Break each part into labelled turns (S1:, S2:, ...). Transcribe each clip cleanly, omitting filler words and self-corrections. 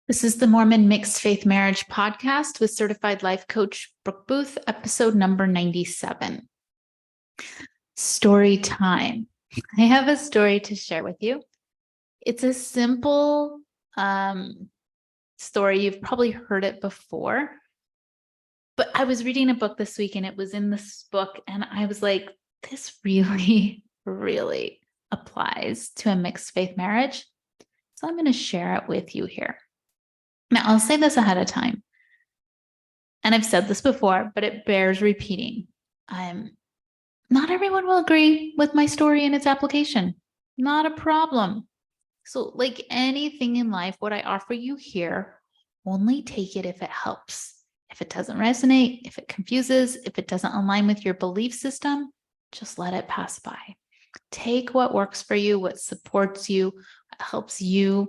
S1: This is the Mormon Mixed Faith Marriage Podcast with certified life coach Brooke Booth, episode number 97. Story time. I have a story to share with you. It's a simple story. You've probably heard it before, but I was reading a book this week and it was in this book and I was like, this really, really applies to a mixed faith marriage. So I'm going to share it with you here. Now, I'll say this ahead of time, and I've said this before, but it bears repeating. Not everyone will agree with my story and its application. Not a problem. So like anything in life, what I offer you here, only take it if it helps. If it doesn't resonate, if it confuses, if it doesn't align with your belief system, just let it pass by. Take what works for you, what supports you, what helps you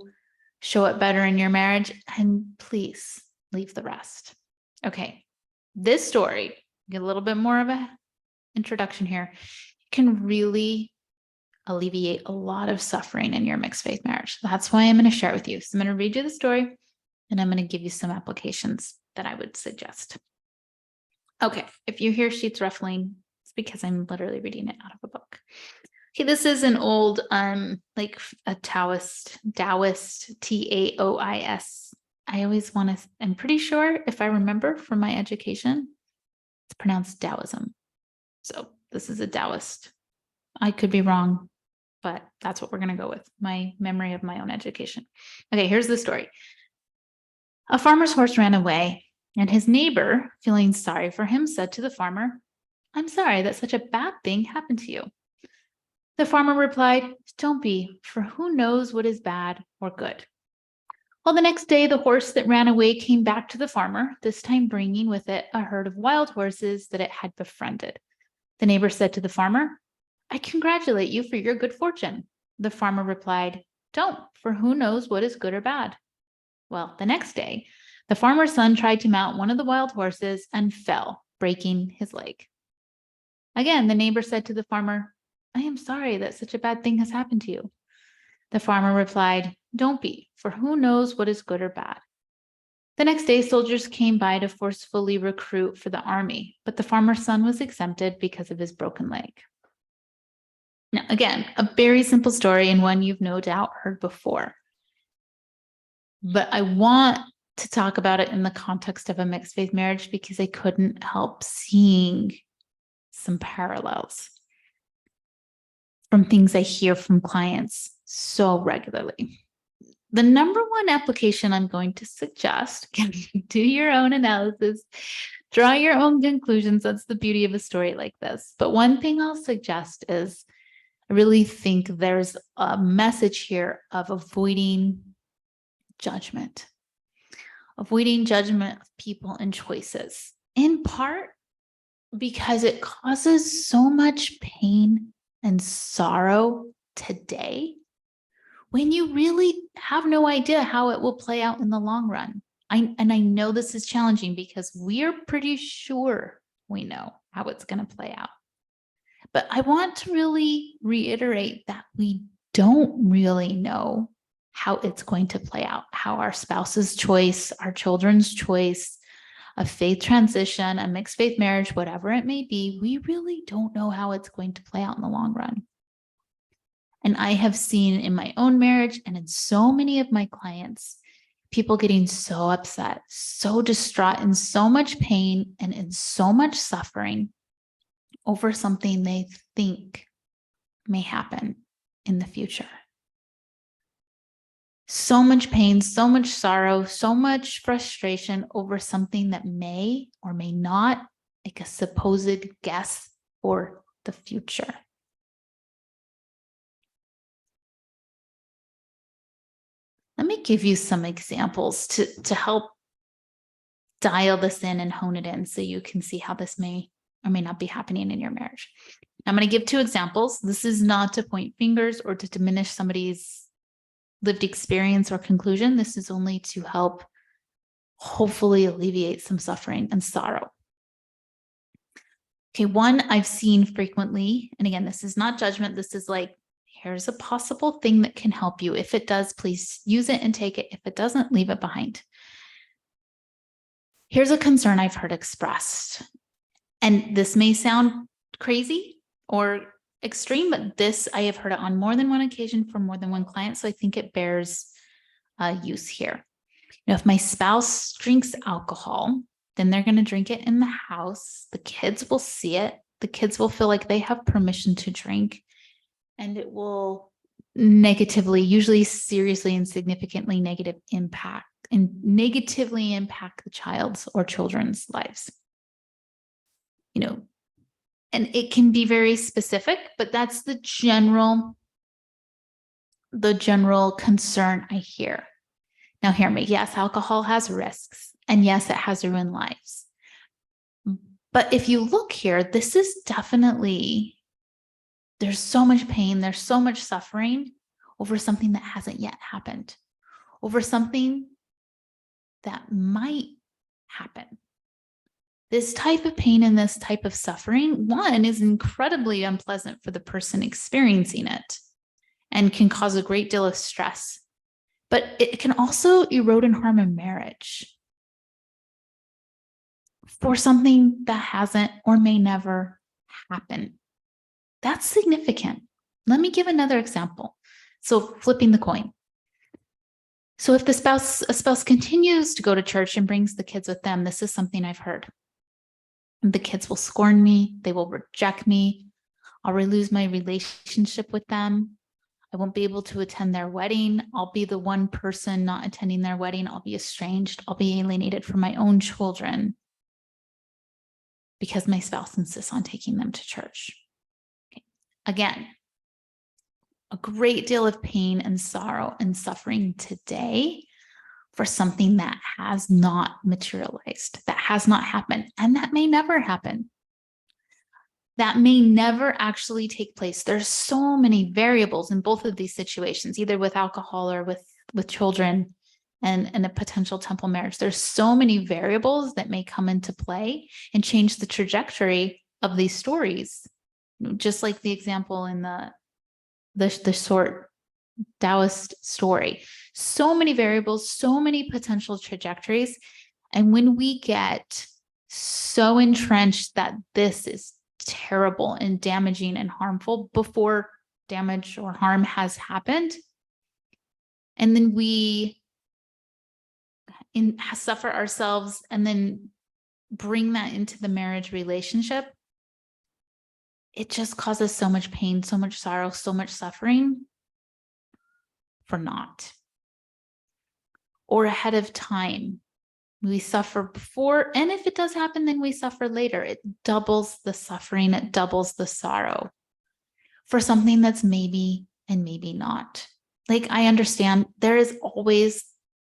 S1: show it better in your marriage, and please leave the rest. Okay, this story, get a little bit more of an introduction here, can really alleviate a lot of suffering in your mixed faith marriage. That's why I'm going to share it with you. So I'm going to read you the story, and I'm going to give you some applications that I would suggest. Okay, if you hear sheets ruffling, it's because I'm literally reading it out of a book. Okay, this is an old, like a Taoist, Taoist. I always want to, I'm pretty sure if I remember from my education, it's pronounced Taoism. So this is a Taoist. I could be wrong, but that's what we're going to go with, my memory of my own education. Okay, here's the story. A farmer's horse ran away, and his neighbor, feeling sorry for him, said to the farmer, "I'm sorry that such a bad thing happened to you." The farmer replied, "Don't be, for who knows what is bad or good." Well, the next day, the horse that ran away came back to the farmer, this time bringing with it a herd of wild horses that it had befriended. The neighbor said to the farmer, "I congratulate you for your good fortune." The farmer replied, "Don't, for who knows what is good or bad." Well, the next day, the farmer's son tried to mount one of the wild horses and fell, breaking his leg. Again, the neighbor said to the farmer, "I am sorry that such a bad thing has happened to you." The farmer replied, "Don't be, for who knows what is good or bad." The next day, soldiers came by to forcefully recruit for the army, but the farmer's son was exempted because of his broken leg. Now, again, a very simple story and one you've no doubt heard before. But I want to talk about it in the context of a mixed faith marriage because I couldn't help seeing some parallels from things I hear from clients so regularly. The number one application I'm going to suggest, do your own analysis, draw your own conclusions. That's the beauty of a story like this. But one thing I'll suggest is I really think there's a message here of avoiding judgment of people and choices, in part because it causes so much pain and sorrow today when you really have no idea how it will play out in the long run. I know this is challenging because we're pretty sure we know how it's going to play out. But I want to really reiterate that we don't really know how it's going to play out, how our spouse's choice, our children's choice, a faith transition, a mixed faith marriage, whatever it may be, we really don't know how it's going to play out in the long run. And I have seen in my own marriage and in so many of my clients, people getting so upset, so distraught, in so much pain and in so much suffering over something they think may happen in the future. So much pain, so much sorrow, so much frustration over something that may or may not, like a supposed guess for the future. Let me give you some examples to help dial this in and hone it in so you can see how this may or may not be happening in your marriage. I'm going to give two examples. This is not to point fingers or to diminish somebody's lived experience or conclusion. This is only to help hopefully alleviate some suffering and sorrow. Okay, one I've seen frequently, and again, this is not judgment. This is like, here's a possible thing that can help you. If it does, please use it and take it. If it doesn't, leave it behind. Here's a concern I've heard expressed. And this may sound crazy or extreme, but this, I have heard it on more than one occasion from more than one client. So I think it bears use here. If my spouse drinks alcohol, then they're going to drink it in the house. The kids will see it. The kids will feel like they have permission to drink, and it will negatively, usually seriously and significantly negatively impact the child's or children's lives. And it can be very specific, but that's the general concern I hear. Now, hear me. Yes, alcohol has risks, and yes, it has ruined lives. But if you look here, this is definitely, there's so much pain, there's so much suffering over something that hasn't yet happened, over something that might happen. This type of pain and this type of suffering, one, is incredibly unpleasant for the person experiencing it and can cause a great deal of stress. But it can also erode and harm a marriage for something that hasn't or may never happen. That's significant. Let me give another example. So flipping the coin. So if a spouse continues to go to church and brings the kids with them, this is something I've heard. The kids will scorn me. They will reject me. I'll lose my relationship with them. I won't be able to attend their wedding. I'll be the one person not attending their wedding. I'll be estranged. I'll be alienated from my own children because my spouse insists on taking them to church. Okay. Again, a great deal of pain and sorrow and suffering today for something that has not materialized, that has not happened, and that may never happen. That may never actually take place. There's so many variables in both of these situations, either with alcohol or with children and a potential temple marriage. There's so many variables that may come into play and change the trajectory of these stories. Just like the example in the short Taoist story. So many variables, so many potential trajectories. And when we get so entrenched that this is terrible and damaging and harmful before damage or harm has happened, and then we suffer ourselves and then bring that into the marriage relationship, it just causes so much pain, so much sorrow, so much suffering for naught. Or ahead of time, we suffer before, and if it does happen, then we suffer later. It doubles the suffering, it doubles the sorrow for something that's maybe and maybe not. Like, I understand there is always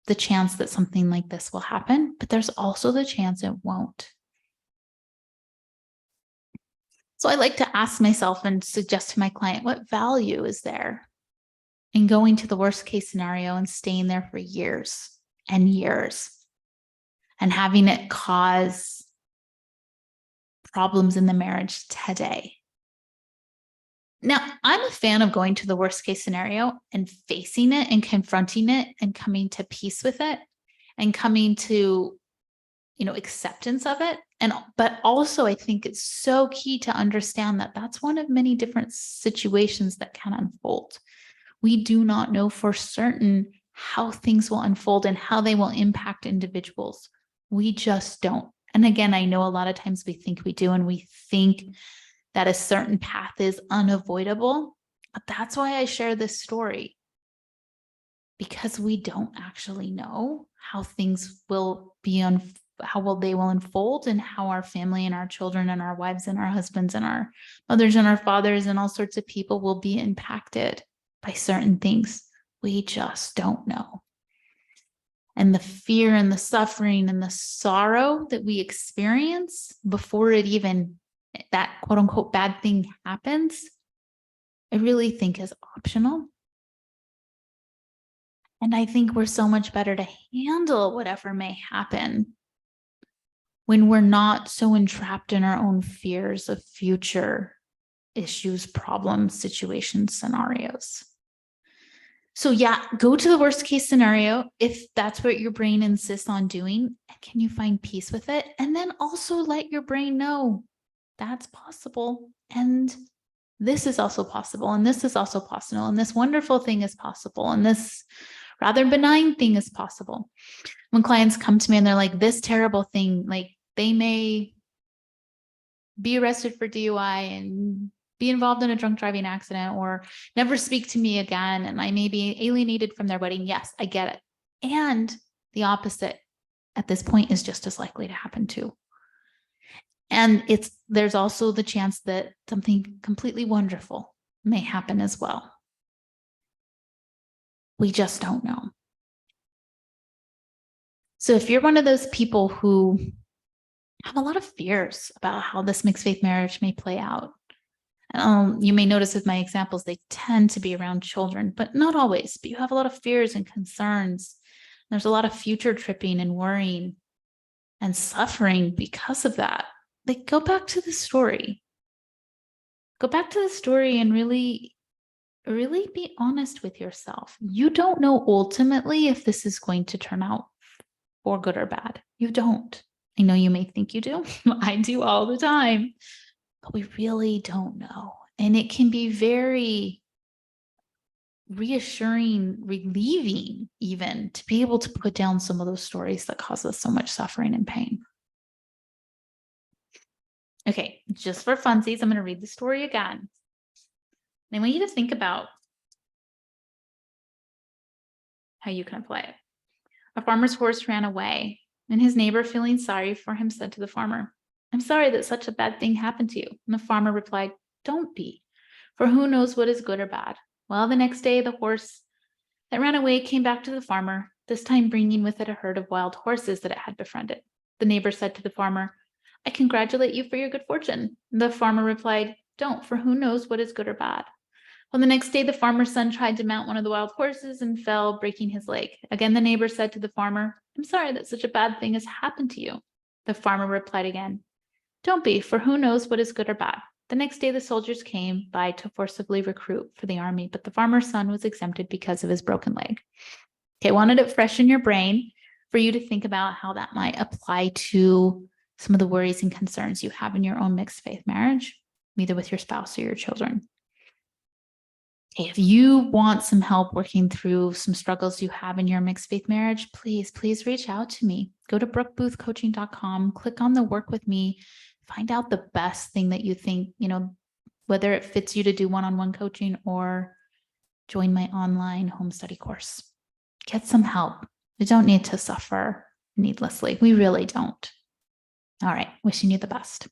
S1: the chance that something like this will happen, but there's also the chance it won't. So I like to ask myself and suggest to my client, what value is there in going to the worst case scenario and staying there for years and years and having it cause problems in the marriage today? Now, I'm a fan of going to the worst case scenario and facing it and confronting it and coming to peace with it and coming to, acceptance of it. But also I think it's so key to understand that that's one of many different situations that can unfold. We do not know for certain how things will unfold and how they will impact individuals. We just don't. And again, I know a lot of times we think we do, and we think that a certain path is unavoidable. But that's why I share this story, because we don't actually know how things will be they will unfold, and how our family and our children and our wives and our husbands and our mothers and our fathers and all sorts of people will be impacted by certain things. We just don't know. And the fear and the suffering and the sorrow that we experience before that quote unquote bad thing happens, I really think is optional. And I think we're so much better to handle whatever may happen when we're not so entrapped in our own fears of future issues, problems, situations, scenarios. So yeah, go to the worst case scenario if that's what your brain insists on doing. And can you find peace with it? And then also let your brain know that's possible. And this is also possible. And this is also possible. And this wonderful thing is possible. And this rather benign thing is possible. When clients come to me and they're like, this terrible thing, like they may be arrested for DUI and be involved in a drunk driving accident or never speak to me again, and I may be alienated from their wedding. Yes, I get it. And the opposite at this point is just as likely to happen too. And there's also the chance that something completely wonderful may happen as well. We just don't know. So if you're one of those people who have a lot of fears about how this mixed faith marriage may play out, you may notice with my examples, they tend to be around children, but not always. But you have a lot of fears and concerns. There's a lot of future tripping and worrying and suffering because of that. Like, go back to the story. Go back to the story and really, really be honest with yourself. You don't know ultimately if this is going to turn out for good or bad. You don't. I know you may think you do. I do all the time. But we really don't know. And it can be very reassuring, relieving even, to be able to put down some of those stories that cause us so much suffering and pain. Okay, just for funsies, I'm going to read the story again. And I want you to think about how you can apply it. A farmer's horse ran away, and his neighbor, feeling sorry for him, said to the farmer, "I'm sorry that such a bad thing happened to you." And the farmer replied, "Don't be, for who knows what is good or bad." Well, the next day, the horse that ran away came back to the farmer, this time bringing with it a herd of wild horses that it had befriended. The neighbor said to the farmer, "I congratulate you for your good fortune." The farmer replied, "Don't, for who knows what is good or bad." Well, the next day, the farmer's son tried to mount one of the wild horses and fell, breaking his leg. Again, the neighbor said to the farmer, "I'm sorry that such a bad thing has happened to you." The farmer replied again, "Don't be, for who knows what is good or bad." The next day, the soldiers came by to forcibly recruit for the army, but the farmer's son was exempted because of his broken leg. Okay, I wanted it fresh in your brain for you to think about how that might apply to some of the worries and concerns you have in your own mixed faith marriage, either with your spouse or your children. Okay, if you want some help working through some struggles you have in your mixed faith marriage, please reach out to me. Go to brookeboothcoaching.com, click on the work with me, find out the best thing that you think, whether it fits you to do one-on-one coaching or join my online home study course. Get some help. We don't need to suffer needlessly. We really don't. All right, wishing you the best.